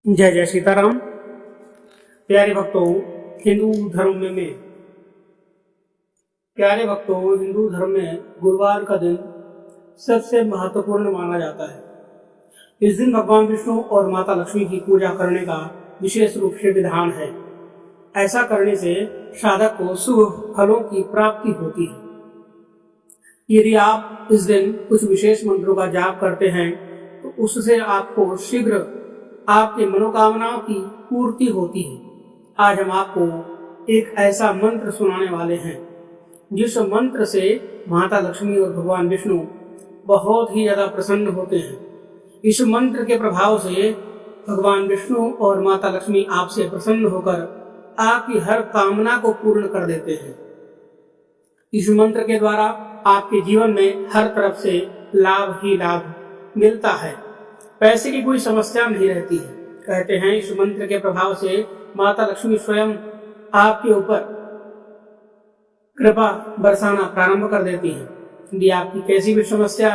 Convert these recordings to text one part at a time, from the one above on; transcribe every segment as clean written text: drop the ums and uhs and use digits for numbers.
जय जय सीताराम। प्यारे भक्तों, हिंदू धर्म में गुरुवार का दिन सबसे महत्वपूर्ण माना जाता है। इस दिन भगवान विष्णु और माता लक्ष्मी की पूजा करने का विशेष रूप से विधान है। ऐसा करने से साधक को शुभ फलों की प्राप्ति होती है। यदि आप इस दिन कुछ विशेष मंत्रों का जाप करते हैं तो उससे आपको शीघ्र आपके मनोकामनाओं की पूर्ति होती है। आज हम आपको एक ऐसा मंत्र सुनाने वाले हैं जिस मंत्र से माता लक्ष्मी और भगवान विष्णु बहुत ही ज्यादा प्रसन्न होते हैं। इस मंत्र के प्रभाव से भगवान विष्णु और माता लक्ष्मी आपसे प्रसन्न होकर आपकी हर कामना को पूर्ण कर देते हैं। इस मंत्र के द्वारा आपके जीवन में हर तरफ से लाभ ही लाभ मिलता है। पैसे की कोई समस्या नहीं रहती है। कहते हैं इस मंत्र के प्रभाव से माता लक्ष्मी स्वयं आपके ऊपर कृपा बरसाना प्रारंभ कर देती है। यदि आपकी कैसी भी समस्या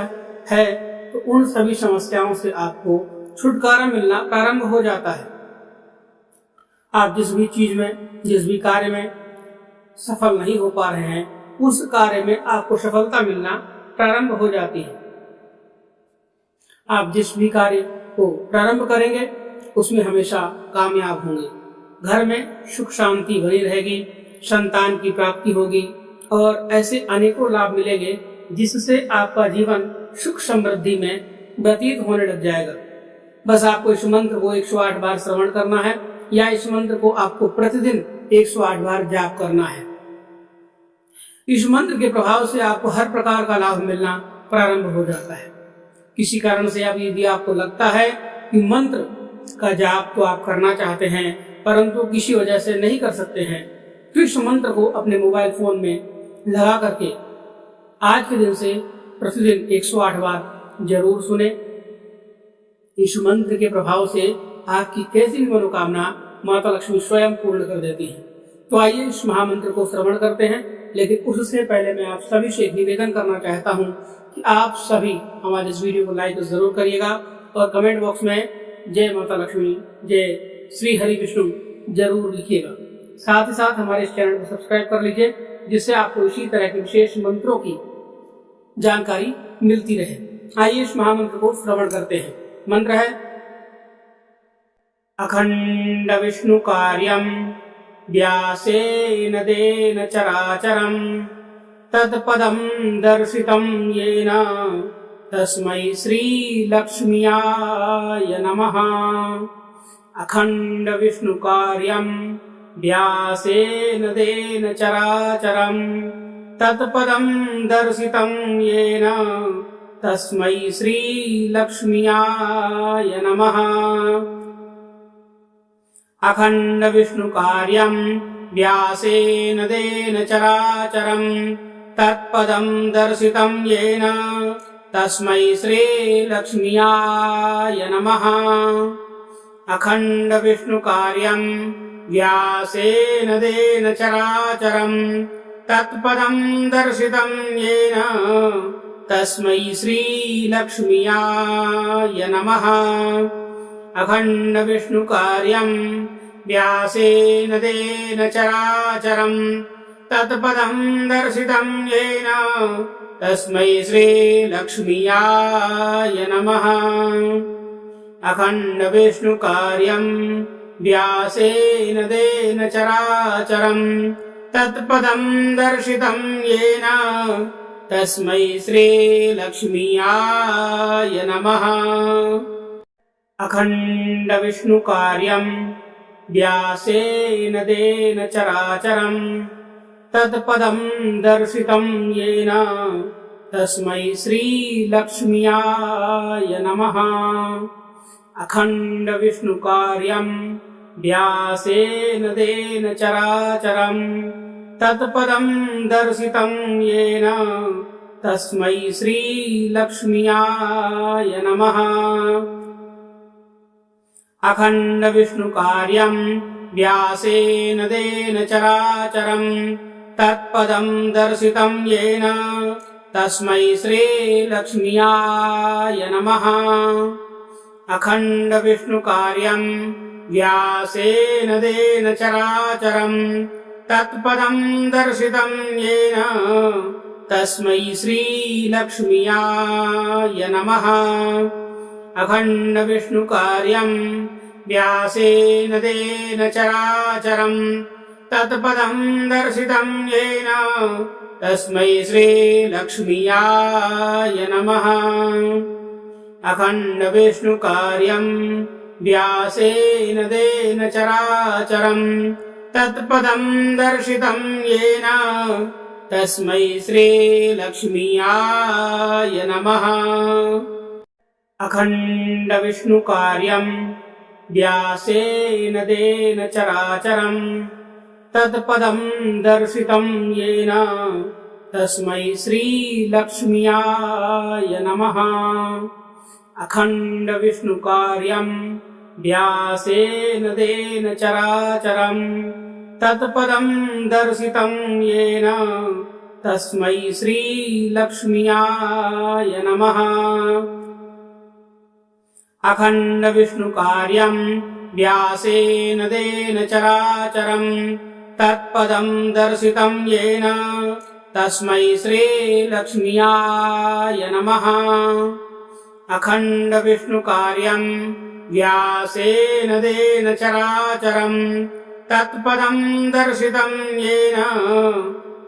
है तो उन सभी समस्याओं से आपको छुटकारा मिलना प्रारंभ हो जाता है। आप जिस भी कार्य में सफल नहीं हो पा रहे हैं, उस कार्य में आपको सफलता मिलना प्रारंभ हो जाती है। आप जिस भी कार्य को प्रारंभ करेंगे उसमें हमेशा कामयाब होंगे। घर में सुख शांति बनी रहेगी, संतान की प्राप्ति होगी और ऐसे अनेकों लाभ मिलेंगे जिससे आपका जीवन सुख समृद्धि में व्यतीत होने लग जाएगा। बस आपको इस मंत्र को 108 बार श्रवण करना है या इस मंत्र को आपको प्रतिदिन 108 बार जाप करना है। इस मंत्र के प्रभाव से आपको हर प्रकार का लाभ मिलना प्रारंभ हो जाता है। किसी कारण से यदि आपको लगता है कि मंत्र का जाप तो आप करना चाहते हैं परंतु किसी वजह से नहीं कर सकते हैं, तो इस मंत्र को अपने मोबाइल फोन में लगा करके आज के दिन से प्रतिदिन 108 बार जरूर सुने। इस मंत्र के प्रभाव से आपकी कैसी भी मनोकामना माता लक्ष्मी स्वयं पूर्ण कर देती है। तो आइए इस महामंत्र को श्रवण करते हैं, लेकिन उससे पहले मैं आप सभी से निवेदन करना चाहता हूं कि आप सभी हमारे इस वीडियो को लाइक जरूर करिएगा और कमेंट बॉक्स में जय माता लक्ष्मी, जय श्री हरि विष्णु जरूर लिखिएगा। साथ ही साथ हमारे इस चैनल को सब्सक्राइब कर लीजिए जिससे आपको इसी तरह के विशेष मंत्रों की जानकारी मिलती रहे। आइए इस महामंत्र को श्रवण करते हैं। मंत्र है अखंड विष्णु कार्यम व्यासेन देन चराचरम तत्पदं दर्शितं येन तस्मै श्री लक्ष्म्याय नमः। अखंड विष्णु कार्यं व्यासेन देन चराचरं तत्पदं दर्शितं येन तस्मै श्री लक्ष्म्याय नमः। अखंड विष्णु कार्यं व्यासेन देन चराचरं तत्पदं दर्शितं येन तस्मै श्री लक्ष्म्याय नमः। अखंड विष्णु कार्यं व्यासेन देन चराचरं तत्पदं दर्शितं येन तस्मै श्री लक्ष्म्याय नमः। अखंड विष्णु कार्यं व्यासेन देन चराचरं तत्पदं दर्शितं येन तस्मै श्री लक्ष्म्याय नमः। अखंड विष्णु कार्यं व्यासेन देन चराचरं तत्पदं दर्शितं येन तस्मै श्री लक्ष्म्याय नमः। अखंड विष्णु कार्यं व्यासेन देन चराचरं तत्पदं दर्शितं येन तस्मै श्री लक्ष्म्याय नमः। अखंड विष्णु कार्यं व्यासेन देन चराचरं तत्पदं दर्शितं येन तस्मै श्री लक्ष्म्याय नमः। अखंड विष्णु कार्यं व्यासेन देन चराचरं तत्पदं दर्शितं येन तस्मै श्री लक्ष्म्याय नमः। अखण्डविष्णुकार्यं व्यासेन देन चराचरं तत्पदं दर्शितं येन तस्मै श्रीलक्ष्म्याय नमः। अखण्डविष्णुकार्यं व्यासेन देन चराचरं तत्पदं दर्शितं येन तस्मै श्रीलक्ष्म्याय नमः। अखण्डविष्णुकार्यं व्यासेन देन चराचरं तत्पदं दर्शितं येन तस्मै श्रीलक्ष्म्याय नमः। अखण्डविष्णुकार्यं व्यासेन देन चराचरं तत्पदं दर्शितं येन तस्मै श्रीलक्ष्म्याय नमः। अखण्डविष्णुकार्यं व्यासेन देन चराचरं तत्पदं दर्शितं येन तस्मै श्रीलक्ष्म्याय नमः। अखण्डविष्णुकार्यं व्यासेन देन चराचरं तत्पदं दर्शितं येन तस्मै श्रीलक्ष्म्याय नमः। अखण्डविष्णुकार्यं व्यासेन देन चराचरं तत्पदं दर्शितं येन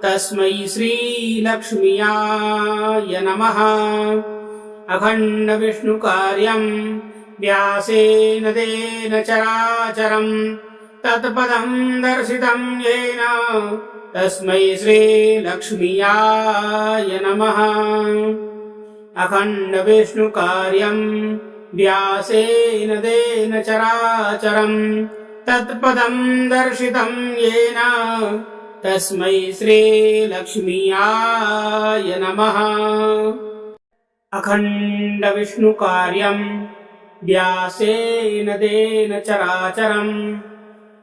तस्मै श्रीलक्ष्म्याय नमः। अखण्डविष्णुकार्यं व्यासेन देन चराचरं तत्पदं दर्शितं येन तस्मै श्रीलक्ष्म्याय नमः। अखण्डविष्णुकार्यं व्यासेन देन चराचरं तत्पदं दर्शितं येन तस्मै श्रीलक्ष्म्याय नमः। अखण्डविष्णुकार्यं व्यासेन देन चराचरं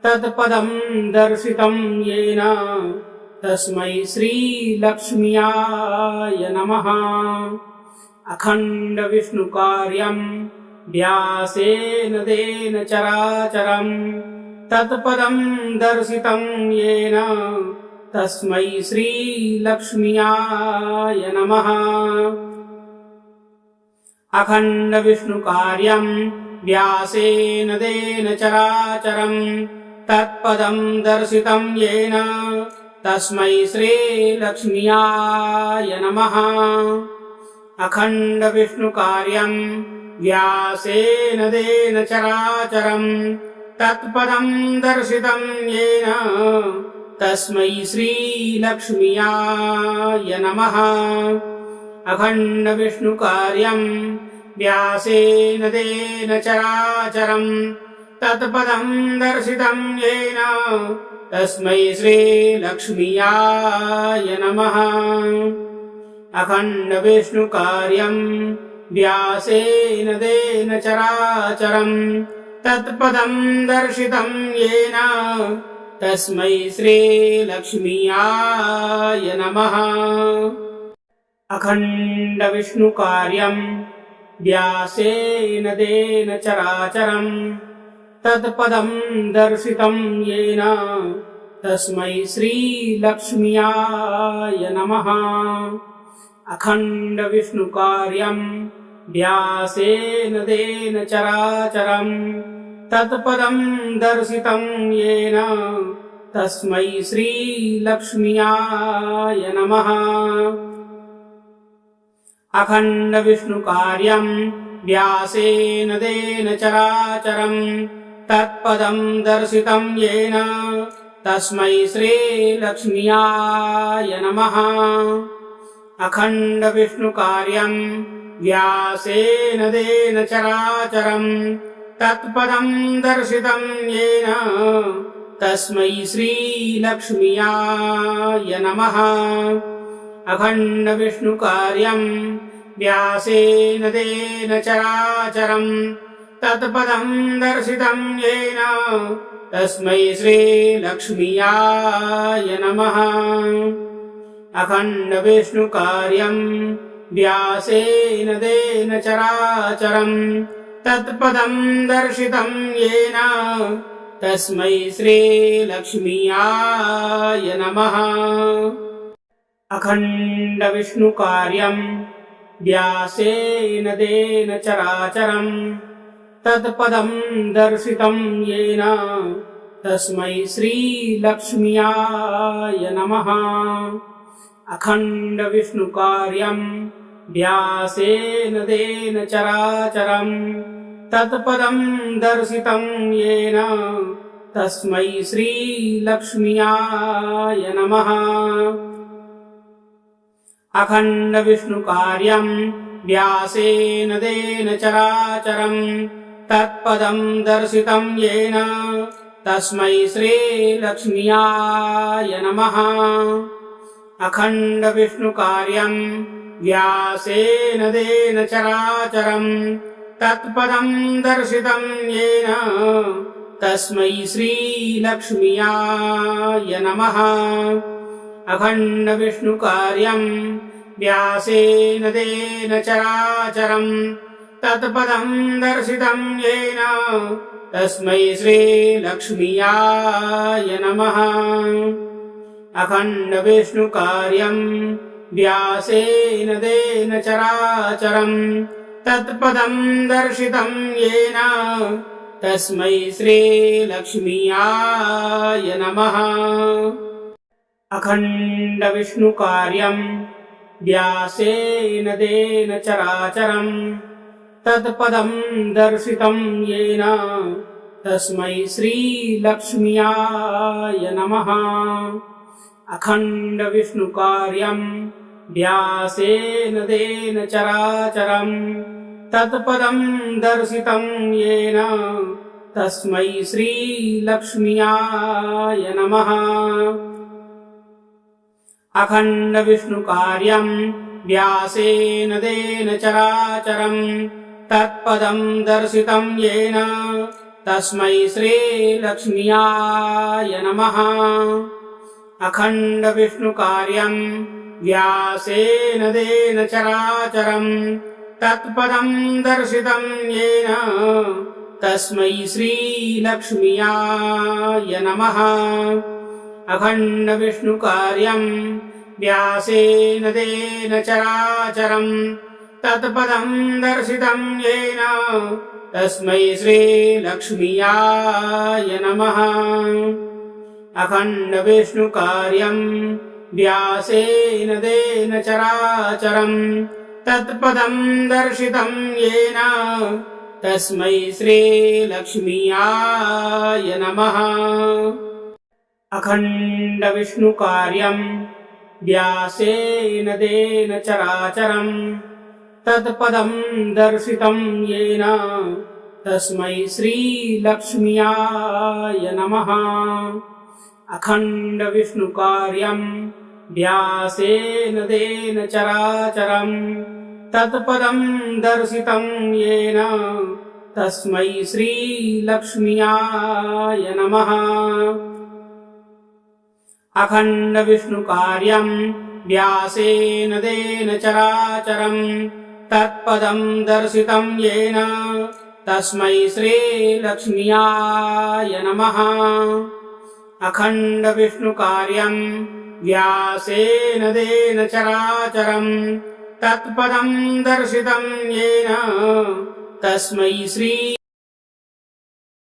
तत्पदं दर्शितं येन तस्मै श्रीलक्ष्म्याय नमः। अखण्डविष्णुकार्यं व्यासेन देन चराचरं तत्पदं दर्शितं येन तस्मै श्रीलक्ष्म्याय नमः। अखण्डविष्णुकार्यं व्यासेन देन चराचरं तत्पदं दर्शितं येन तस्मै श्रीलक्ष्म्याय नमः। अखण्डविष्णुकार्यं व्यासेन देन चराचरं तत्पदं दर्शितं येन तस्मै श्रीलक्ष्म्याय नमः। अखण्डविष्णुकार्यं व्यासेन देन चराचरं तत्पदं दर्शितं येन तस्मै श्रीलक्ष्म्याय नमः। अखण्डविष्णुकार्यं व्यासेन देन चराचरं तत्पदं दर्शितं येन तस्मै श्रीलक्ष्म्याय नमः। अखण्डविष्णुकार्यं व्यासेन देन चराचरं तत्पदं दर्शितं येन तस्मै श्रीलक्ष्म्याय नमः। अखण्डविष्णुकार्यं व्यासेन देन चराचरं तत्पदं दर्शितं येन तस्मै श्रीलक्ष्म्याय नमः। अखण्डविष्णुकार्यं व्यासेन देन चराचरं तत्पदं दर्शितं येन तस्मै श्रीलक्ष्म्याय नमः। अखण्डविष्णुकार्यं व्यासेन देन चराचरं तत्पदं दर्शितं येन तस्मै श्रीलक्ष्म्याय नमः। अखण्डविष्णुकार्यं व्यासेन देन चराचरं तत्पदं दर्शितं येन तस्मै श्रीलक्ष्म्याय नमः। अखण्डविष्णुकार्यं व्यासेन देन चराचरं तत्पदं दर्शितं येन तस्मै श्रीलक्ष्मीयाय नमः। अखण्डविष्णुकार्यं व्यासेन देन चराचरं तत्पदं दर्शितं येन तस्मै श्रीलक्ष्म्याय नमः। अखण्डविष्णुकार्यं व्यासेन देन चराचरं तत्पदं दर्शितं येन तस्मै श्रीलक्ष्म्याय नमः। अखण्डविष्णुकार्यं व्यासेन देन चराचरं तत्पदं दर्शितं येन तस्मै श्रीलक्ष्म्याय नमः। अखण्डविष्णुकार्यं व्यासेन देन चराचरं तत्पदं दर्शितं येन तस्मै श्रीलक्ष्म्याय नमः। अखण्डविष्णुकार्यं व्यासेन देन चराचरं तत्पदं दर्शितं येन तस्मै श्रीलक्ष्म्याय नमः। अखण्डविष्णुकार्यं व्यासेन देन चराचरं तत्पदं दर्शितं येन तस्मै श्रीलक्ष्म्याय नमः। अखण्डविष्णुकार्यं व्यासेन देन चराचरं तत्पदं दर्शितं येन तस्मै श्रीलक्ष्म्याय नमः। अखण्डविष्णुकार्यं व्यासेन देन चराचरं तत्पदं दर्शितं येन तस्मै श्रीलक्ष्म्याय नमः। अखण्डविष्णुकार्यं व्यासेन देन चराचरं तत्पदं दर्शितं येन तस्मै श्रीलक्ष्म्याय नमः। अखण्डविष्णुकार्यं व्यासेन देन चराचरं तत्पदं दर्शितं येन तस्मै श्रीलक्ष्म्याय नमः। अखण्डविष्णुकार्यं व्यासेन देन चराचरं तत्पदं दर्शितं येन तस्मै श्रीलक्ष्म्याय नमः। अखण्डविष्णुकार्यं व्यासेन देन चराचरं तत्पदं दर्शितं येन तस्मै श्रीलक्ष्म्याय नमः। अखण्डविष्णुकार्यं व्यासेन देन चराचरं तत्पदं दर्शितं येन तस्मै श्रीलक्ष्म्याय नमः। अखण्डविष्णुकार्यं व्यासेन देन चराचरं तत्पदं दर्शितं येन तस्मै श्रीलक्ष्म्याय नमः। अखण्डविष्णुकार्यं व्यासेन देन चराचरं तत्पदं दर्शितं येन तस्मै श्रीलक्ष्म्याय नमः। अखण्डविष्णुकार्यं व्यासेन देन चराचरं तत्पदं दर्शितं येन तस्मै श्री